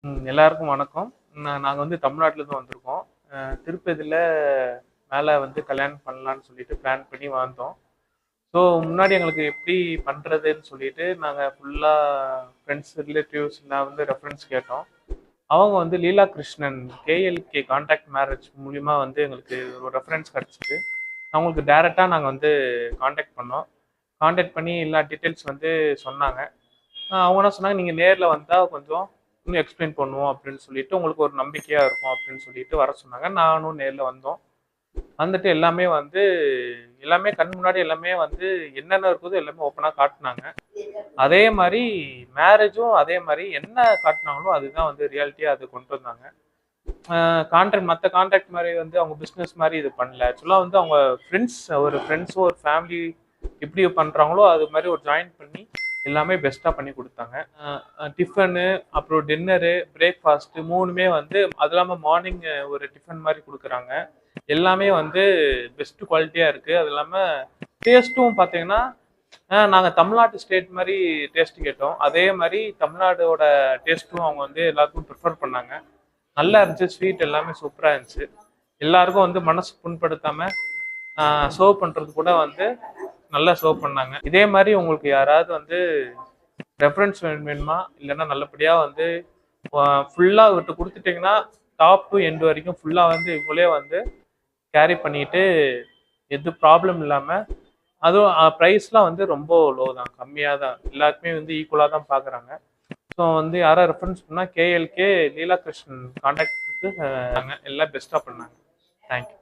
எல்லாருக்கும் வணக்கம். நாங்க வந்து தமிழ்நாட்டிலேருந்து வந்திருக்கோம். திருப்பதில மேல வந்து கல்யாணம் பண்ணலான்னு சொல்லிட்டு பிளான் பண்ணி வந்தோம். ஸோ முன்னாடி எங்களுக்கு எப்படி பண்றதுன்னு சொல்லிட்டு நாங்க ஃபுல்லா ஃப்ரெண்ட்ஸ், ரிலேட்டிவ்ஸ் எல்லாம் வந்து ரெஃபரன்ஸ் கேட்டோம். அவங்க வந்து லீலா கிருஷ்ணன் கேஎல்கே கான்டாக்ட் மேரேஜ் மூலியமா வந்து எங்களுக்கு ஒரு ரெஃபரன்ஸ் கிடைச்சிது. அவங்களுக்கு டைரக்ட்டா நாங்க வந்து கான்டாக்ட் பண்ணோம். கான்டாக்ட் பண்ணி எல்லா டீட்டெயில்ஸ் வந்து சொன்னாங்க. அவங்க என்ன சொன்னாங்க, "நீங்க நேர்ல வந்தா கொஞ்சம் இன்னும் எக்ஸ்பிளைன் பண்ணுவோம்" அப்படின்னு சொல்லிட்டு, "உங்களுக்கு ஒரு நம்பிக்கையா இருக்கும்" அப்படின்னு சொல்லிட்டு வர சொன்னாங்க. நானும் நேர்ல வந்தோம். வந்துட்டு எல்லாமே கண் முன்னாடி எல்லாமே வந்து என்னென்ன இருக்குதோ எல்லாமே ஓப்பனா காட்டுனாங்க. அதே மாரி மேரேஜும் அதே மாரி என்ன காட்டுனாங்களோ அதுதான் வந்து ரியாலிட்டியா அது கொண்டு வந்தாங்க. மத்த கான்ட்ராக்ட் மாரி வந்து அவங்க பிசினஸ் மாரி இது பண்ணல. ஆக்சுவலா வந்து அவங்க ஃப்ரெண்ட்ஸோ ஒரு ஃபேமிலி எப்படி பண்றாங்களோ அது மாரி ஒரு ஜாயின் பண்ணி எல்லாமே பெஸ்ட்டா பண்ணி குடுத்தாங்க. டிஃபனு, அப்புறம் டின்னரு, பிரேக்ஃபாஸ்ட் 3மே வந்து அது இல்லாம மார்னிங் ஒரு டிஃபன் மாரி குடுக்குறாங்க. எல்லாமே வந்து பெஸ்ட் குவாலிட்டியா இருக்கு. அது இல்லாம டேஸ்ட்டும் பார்த்தீங்கன்னா, நாங்க தமிழ்நாட்டு ஸ்டேட் மாரி டேஸ்ட் கேட்டோம். அதே மாரி தமிழ்நாடோட டேஸ்ட்டும் அவங்க வந்து எல்லாருக்கும் ப்ரிஃபர் பண்ணாங்க. நல்லா இருந்துச்சு. ஸ்வீட் எல்லாமே சூப்பரா இருந்துச்சு. எல்லாருக்கும் வந்து மனசு புண்படுத்தாம சர்வ் பண்றது கூட வந்து நல்லா சர்வ் பண்ணாங்க. இதே மாரி உங்களுக்கு யாராவது வந்து ரெஃபரன்ஸ் வேணுமா? இல்லன்னா நல்லபடியா வந்து ஃபுல்லா இவர்ட்ட குடுத்துட்டீங்கன்னா, டாப் டூ எண்ட் வரைக்கும் ஃபுல்லா வந்து இவங்களே வந்து கேரி பண்ணிட்டு, எது ப்ராப்ளம் இல்லாம அதுவும் பிரைஸ்லாம் வந்து ரொம்ப லோ தான். கம்மியா தான். எல்லாருக்குமே வந்து ஈக்குவலா தான் பார்க்குறாங்க. ஸோ வந்து யாரா ரெஃபரன்ஸ் பண்ணா கேஎல்கே லீலா கிருஷ்ணன் கான்டாக்ட் குடுத்து எல்லாம் பெஸ்ட்டா பண்ணாங்க. Thank you.